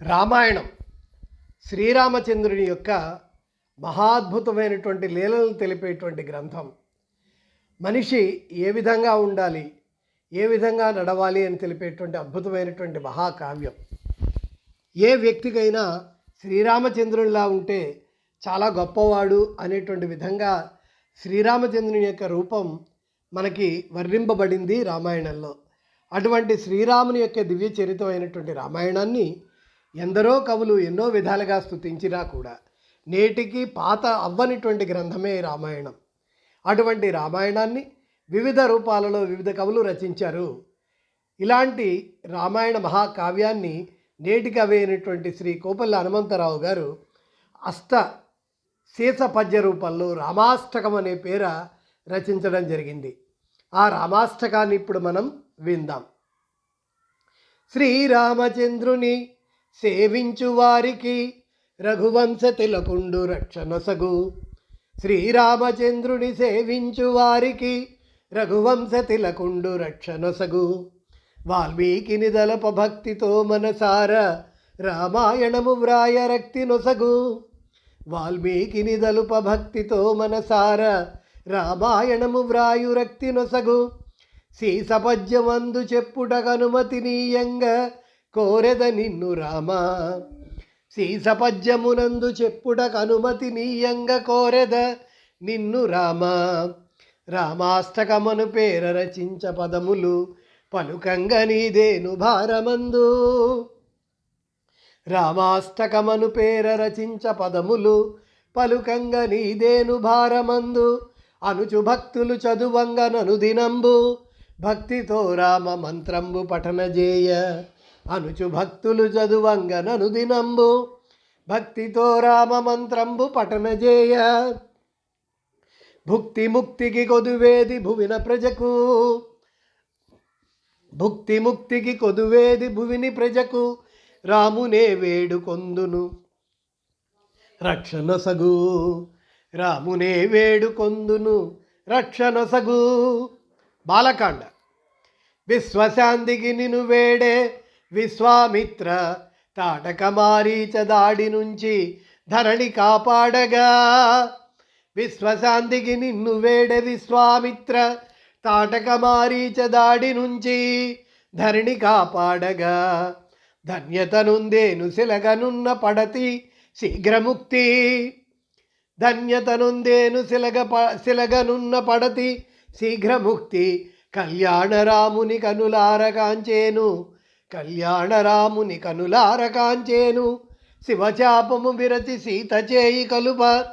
రామాయణం శ్రీరామచంద్రుని యొక్క మహాద్భుతమైనటువంటి లీలలు తెలిపేటువంటి గ్రంథం. మనిషి ఏ విధంగా ఉండాలి, ఏ విధంగా నడవాలి అని తెలిపేటువంటి అద్భుతమైనటువంటి మహాకావ్యం. ఏ వ్యక్తికైనా శ్రీరామచంద్రునిలా ఉంటే చాలా గొప్పవాడు అనేటువంటి విధంగా శ్రీరామచంద్రుని యొక్క రూపం మనకి వర్ణింపబడింది రామాయణంలో. అటువంటి శ్రీరాముని యొక్క దివ్య చరిత్రమైనటువంటి రామాయణాన్ని ఎందరో కవులు ఎన్నో విధాలుగా స్తుతించినా కూడా నేటికి పాత అవ్వనిటువంటి గ్రంథమే రామాయణం. అటువంటి రామాయణాన్ని వివిధ రూపాలలో వివిధ కవులు రచించారు. ఇలాంటి రామాయణ మహాకావ్యాన్ని నేటి కవి అయినటువంటి శ్రీ కోపల్లి హనుమంతరావు గారు శీర్ష పద్య రూపంలో రామాష్టకం అనే పేర రచించడం జరిగింది. ఆ రామాష్టకాన్ని ఇప్పుడు మనం విందాం. శ్రీరామచంద్రుని సేవించు వారికి రఘువంశ తిలకుండు రక్షణసగు. శ్రీరామచంద్రుని సేవించు వారికి రఘువంశ తిలకుండు రక్షణసగు. వాల్మీకి నిదలప భక్తితో మనసార రామాయణము వ్రాయ రక్తి నొసగు. వాల్మీకి నిదలుప భక్తితో మనసార రామాయణము వ్రాయు రక్తి నొసగు. సీసపద్యమందు చెప్పుటకనుమతి నీయంగ కోరెద నిన్ను రామా. సీసపద్యమునందు చెప్పుటకనుమతి నీయంగ కోరెద నిన్ను రామా. రామాష్టకమను పేర రచించ పదములు పలుకంగ నీదేను భారమందు. రామాష్టకమను పేర రచించ పదములు పలుకంగ నీదేను భారమందు. అనుచు భక్తులు చదువంగ ననుదినంబు భక్తితో రామ మంత్రంబు పఠనజేయ. అనుచు భక్తులు చదువంగ ననుదినంబు భక్తితో రామ మంత్రంబు పఠనజేయ. భుక్తి ముక్తికి కొదువేది భువిన ప్రజకు. భుక్తి ముక్తికి కొదువేది భువిని ప్రజకు. రామునే వేడుకొందును రక్షణసగు. రామునే వేడుకొందును రక్షణసగు. బాలకాండ. విశ్వశాంతికి నిను వేడే విశ్వామిత్ర తాటక మారీచ దాడి నుంచి ధరణి కాపాడగా. విశ్వశాంతికి నిన్ను వేడే విశ్వామిత్ర తాటక మారీచ దాడి నుంచి ధరణి కాపాడగా. ధన్యతనుందేను శిలగనున్న పడతి శీఘ్రముక్తి. ధన్యతనుందేను శిలగనున్న పడతి శీఘ్రముక్తి. కళ్యాణరాముని కనులార కాంచేను. కళ్యాణరాముని కనులార కాంచేను. శివచాపము విరచి సీత చేయి కలుప.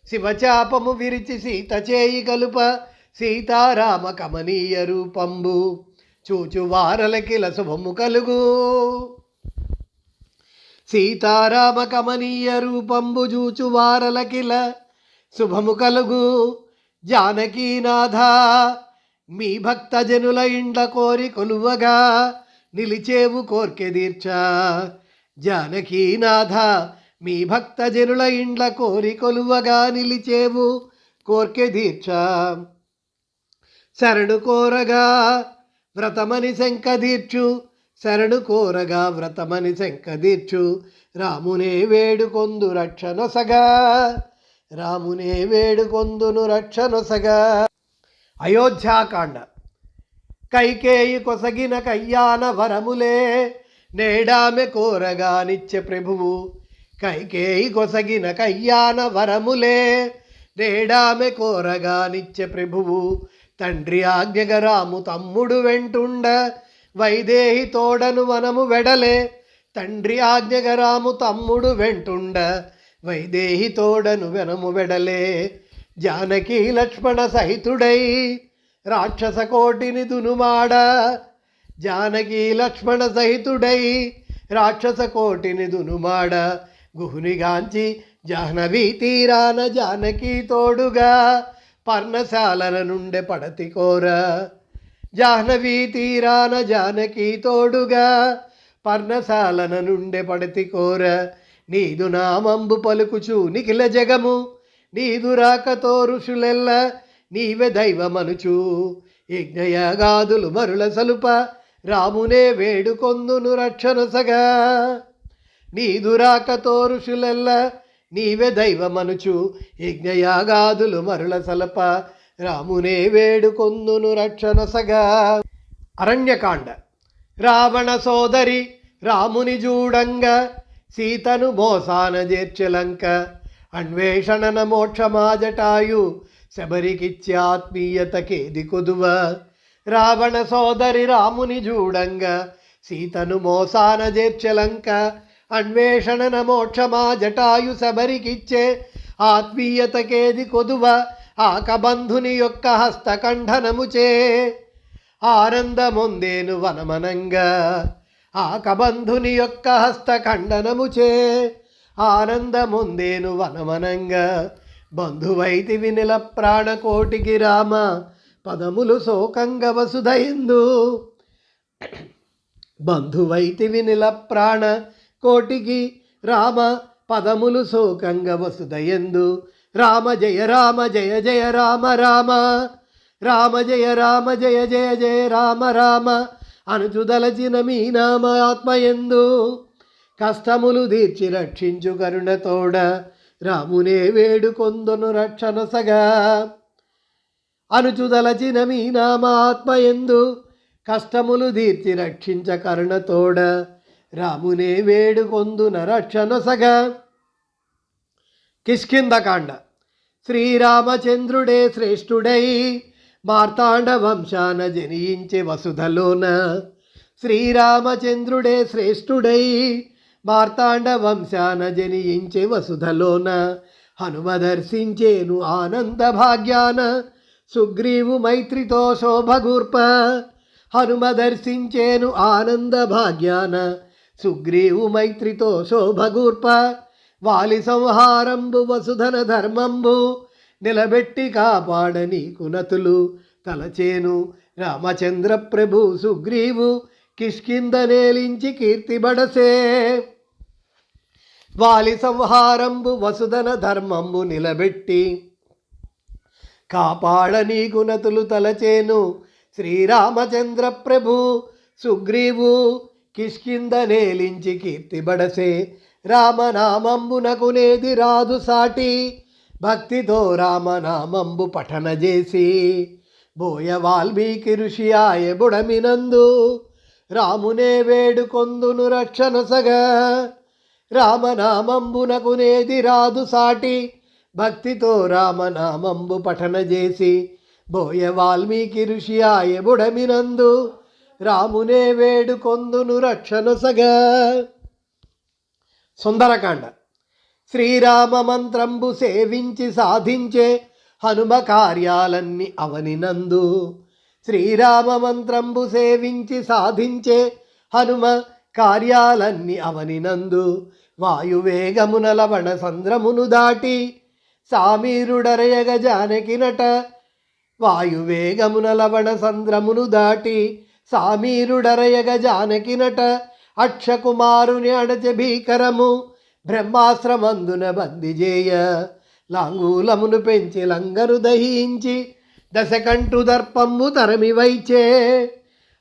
శివచాపము విరిచి సీత చేయి కలుప. సీతారామ కమనీయ రూపంబు చూచువారలకిల శుభము కలుగు. సీతారామ కమనీయ రూపంబు చూచువారలకిల శుభము కలుగు. జానకీనాథ మీ భక్తజనుల ఇండ్ల కోరి కొలువగా నిలిచేవు కోర్కె తీర్చ. జానకీనాథ మీ భక్తజనుల ఇండ్ల కోరి కొలువగా నిలిచేవు కోర్కె తీర్చ. శరణు కోరగా వ్రతమని శంక తీర్చు. శరణు కోరగా వ్రతమని శంక తీర్చు. రామునే వేడుకొందు రక్షణొసగా. రామునే వేడుకొందును రక్షణొసగా. అయోధ్యాకాండ. కైకేయి కొసగిన కయ్యాన వరములే నేడామె కోరగా నిత్య ప్రభువు. కైకేయి కొసగిన కయ్యాన వరములే నేడామె కోరగా నిత్య ప్రభువు. తండ్రి ఆజ్ఞగ రాము తమ్ముడు వెంటుండ వైదేహి తోడను వనము వెడలే. తండ్రి ఆజ్ఞగ రాము తమ్ముడు వెంటుండ వైదేహి తోడను వనము వెడలే. జానకి లక్ష్మణ సహితుడై రాక్షస కోటిని దునుమాడ. జానకి లక్ష్మణ సహితుడై రాక్షస కోటిని దునుమాడ. గుహునిగాంచి జాహ్నవీ తీరాన జానకి తోడుగా పర్ణశాలన నుండే పడతి కోర. జాహ్నవీ తీరాన జానకి తోడుగా పర్ణశాలన నుండే పడతి కోర. నీదు నామంబు పలుకుచు నిఖిల జగము. నీదు రాకతో ఋషులెల్ల నీవే దైవమనుచు. యజ్ఞయాగాదులు మరుల సలుప రామునే వేడుకొందును రక్షణసగా. నీ దురాకతో ఋషులెల్ల నీవే దైవమనుచు యజ్ఞయాగాదులు మరుల సలప రామునే వేడుకొందును రక్షణసగా. అరణ్యకాండ. రావణ సోదరి రాముని జూడంగా సీతను మోసాన చేర్చెలంక అన్వేషణన మోక్షమాజటాయు శబరికిచ్చే ఆత్మీయతకేది కొదువ. రావణ సోదరి రాముని జూడంగా సీతను మోసాన చేర్చెలంక అన్వేషణన మోక్షమాజటాయు శబరికిచ్చే ఆత్మీయతకేది కొదువ. ఆకబంధుని యొక్క హస్తకంఠనముచే ఆనందమొందేను వనమనంగా. ఆకబంధుని యొక్క హస్తఖండనముచే ఆనందమొందేను వనమనంగా. బంధువైతివి నిల ప్రాణకోటికి రామ పదములు శోకంగ వసుధయందు. బంధువైతివి నిల ప్రాణ కోటికి రామ పదములు శోకంగ వసుధయందు. రామ జయ జయ రామ రామ రామ జయ జయ జయ రామ రామ అనుచుదలచిన మీ నామ ఆత్మయందు. కష్టములు తీర్చి రక్షించు కరుణతోడ రామునే వేడుకొందును రక్షణసగా. అనుచుదలచిన మీ నామ ఆత్మయందు కష్టములు తీర్చి రక్షించ కరుణతోడ రామునే వేడుకొందున రక్షణసగా. కిష్కింధకాండ. శ్రీరామచంద్రుడే శ్రేష్ఠుడై మార్తాండ వంశాన జనించే వసుధలోన. శ్రీరామచంద్రుడే శ్రేష్ఠుడై మార్తాండ వంశాన జనించే వసుధలోన. హనుమ దర్శించేను ఆనంద భాగ్యాన సుగ్రీవు మైత్రితో శోభగూర్ప. హనుమ దర్శించేను ఆనంద భాగ్యాన సుగ్రీవు మైత్రితో శోభగూర్ప. వాలి సంహారంబు వసుధన ధర్మంబు నిలబెట్టి కాపాడ నీకు నతులు తలచేను రామచంద్ర ప్రభు సుగ్రీవు కిష్కింద నేలించి కీర్తిబడసే. వాలి సంహారంబు వసుధన ధర్మంబు నిలబెట్టి కాపాడ నీకు నతులు తలచేను శ్రీరామచంద్ర ప్రభు సుగ్రీవు కిష్కింద నేలించి కీర్తిబడసే. రామనామంబునకు నేది రాదు సాటి భక్తితో రామనామంబు పఠన చేసి బోయ వాల్మీకి ఋషి ఆయ బుడమినందు రామునే వేడుకొందును రక్షణసగా. రామనామంబునకు నేది రాదు సాటి భక్తితో రామనామంబు పఠన చేసి బోయ వాల్మీకి ఋషి ఆయ బుడమినందు రామునే వేడుకొందును రక్షణసగా. సుందరకాండ. శ్రీరామ మంత్రంబు సేవించి సాధించే హనుమ కార్యాలన్నీ అవనినందు. శ్రీరామ మంత్రంబు సేవించి సాధించే హనుమ కార్యాలన్నీ అవనినందు. వాయువేగమున లవణ సంద్రమును దాటి సామీరుడరయగ జానకినట. వాయువేగమున లవణ సంద్రమును దాటి సామీరుడరయగ జానకినట. అక్షకుమారుని అడచె భీకరము బ్రహ్మాశ్రమందున బందిజేయ. లాంగూలమును పెంచి లంగరు దహించి దశకంఠు దర్పంబు తరమి వైచే.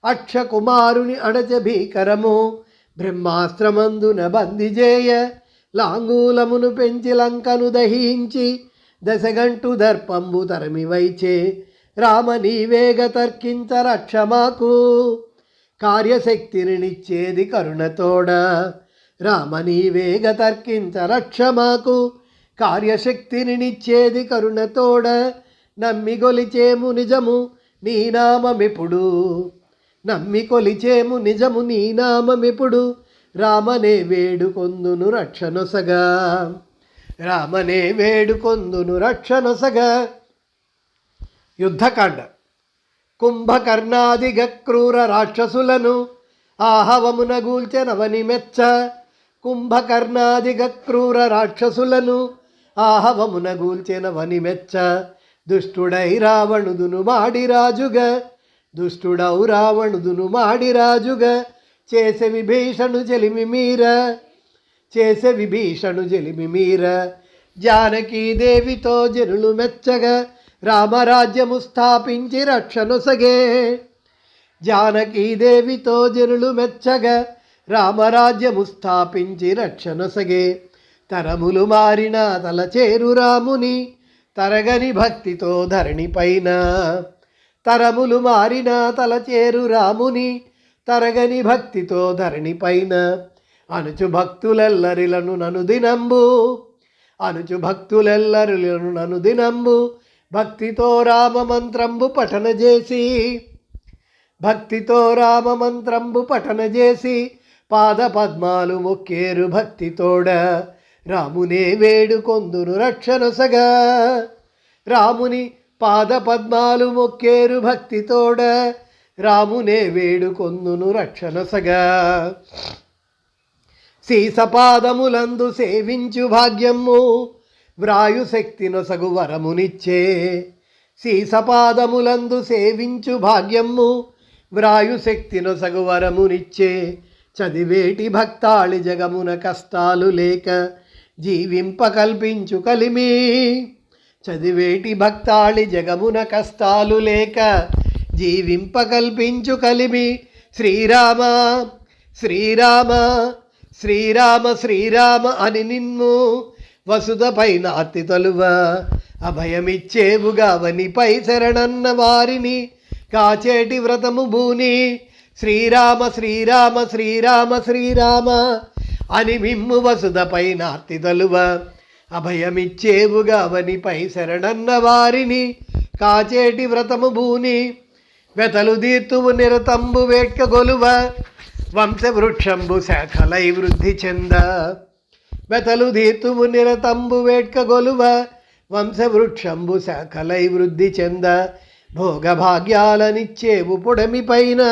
అక్షకుమారుని అడచె భీకరము బ్రహ్మాశ్రమందున బందిజేయ. లాంగూలమును పెంచి లంకను దహించి దశగంటు దర్పంబు తరమి వైచే. రామ నీవేగ తర్కించ రక్షమాకు కార్యశక్తిని నిచ్చేది కరుణతోడ. రామ నీవేగ తర్కించ రక్షమాకు కార్యశక్తిని నిచ్చేది కరుణతోడ. నమ్మి కొలిచేము నిజము నీ నామమిప్పుడు. నమ్మి కొలిచేము నిజము నీ నామమిప్పుడు. రామనే వేడుకొందును రక్షణొసగా. రామనే వేడుకొందును రక్షణొసగా. యుద్ధకాండ. కుంభకర్ణాదిగ క్రూర రాక్షసులను ఆహవమున గూల్చెనవని మెచ్చ. కుంభకర్ణాదిగ క్రూర రాక్షసులను ఆహవమున గూల్చెనవని మెచ్చ. దుష్టుడై రావణుదును మాడి రాజుగా. దుష్టుడౌ రావణుదును మాడి రాజుగా. చేసే విభీషణు చెలిమి మీర. చేసే విభీషణు చెలిమి మీర. జానకీదేవితో జనులు మెచ్చగా రామరాజ్యము స్థాపించి రక్షణొసగే. జానకీదేవితో జనులు మెచ్చగా రామరాజ్యము స్థాపించి రక్షణొసగే. తరములు మారిన తలచేరు రాముని తరగని భక్తితో ధరణి పైన. తరములు మారిన తలచేరు రాముని తరగని భక్తితో ధరణి పైన. అనుచు భక్తులెల్లరిలను ననుదినంబు, అనుచు భక్తులెల్లరిలను ననుదినంబు భక్తితో రామమంత్రంబు పఠన చేసి, భక్తితో రామమంత్రంబు పఠన చేసి పాద పద్మాలు మొక్కేరు భక్తితోడ. రామునే వేడుకొందును రక్షణొసగా. రాముని పాద పద్మాలు మొక్కేరు భక్తితోడ. రామునే వేడుకొందును రక్షణొసగా. సీసపాదములందు సేవించు భాగ్యము వ్రాయుశక్తి నొసగు వరమునిచ్చే. సీసపాదములందు సేవించు భాగ్యము వ్రాయుశక్తి నొసగు వరమునిచ్చే. చదివేటి భక్తాళి జగమున కష్టాలు లేక జీవింప కల్పించు కలిమి. చదివేటి భక్తాళి జగమున కష్టాలు లేక జీవింప కల్పించు కలిమి. శ్రీరామ శ్రీరామ శ్రీరామ శ్రీరామ అని నిన్ను వసుధపై నార్తి తొలువ. అభయమిచ్చేవుగా వనిపై శరణన్న వారిని కాచేటి వ్రతము భూని. శ్రీరామ శ్రీరామ శ్రీరామ శ్రీరామ అని మిమ్ము వసుధపై నార్తి తొలువ. అభయమిచ్చేవుగా వనిపై శరణన్న వారిని కాచేటి వ్రతము భూని. వెతలు దీర్తువు నిరతంబు వేట్క గొలువ వంశవృక్షంబు శాఖలై వృద్ధి చెంద. వెతలు దీర్తువు నిరతంబు వేట్క గొలువ వంశవృక్షంబు శాఖలై వృద్ధి చెంద. భోగభాగ్యాలనిచ్చేవు పొడమి పైన,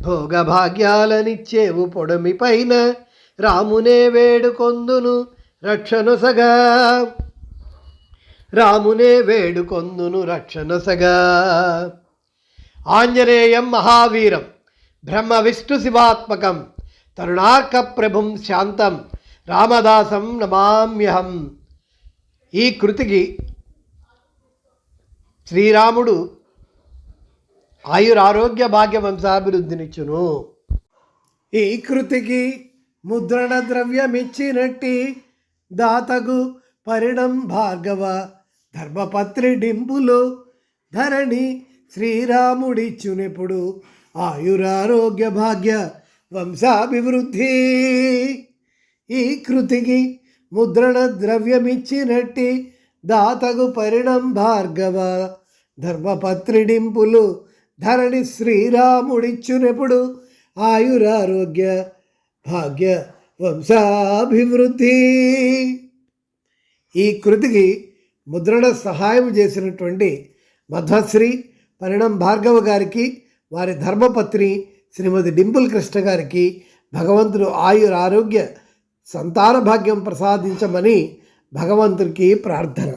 భోగభాగ్యాలనిచ్చేవు పొడమి పైన. రామునే వేడుకొందును రక్షణొసగా. రామునే వేడుకొందును రక్షణొసగా. ఆంజనేయం మహావీరం బ్రహ్మ విష్ణు శివాత్మకం తరుణార్క ప్రభుం శాంతం రామదాసం నమామ్యహం. ఈ కృతికి శ్రీరాముడు ఆయురారోగ్య భాగ్య వంశాభివృద్ధినిచ్చును. ఈ కృతికి ముద్రణ ద్రవ్యమిచ్చినట్టి దాతగు పరిణం భార్గవ ధర్మపత్రి డింపులు ధరణి శ్రీరాముడిచ్చునెప్పుడు ఆయురారోగ్య భాగ్య వంశాభివృద్ధి. ఈ కృతికి ముద్రణ ద్రవ్యమిచ్చినట్టి దాతగు పరిణం భార్గవ ధర్మపత్రిడింపులు ధరణి శ్రీరాముడిచ్చునెప్పుడు ఆయురారోగ్య భాగ్య వంశాభివృద్ధి. ఈ కృతికి ముద్రణ సహాయం చేసినటువంటి మధ్వశ్రీ పరిణం భార్గవ గారికి, వారి ధర్మపత్ని శ్రీమతి డింపుల్ కృష్ణ గారికి భగవంతుడు ఆయురారోగ్య సంతాన భాగ్యం ప్రసాదించమని భగవంతుడికి ప్రార్థన.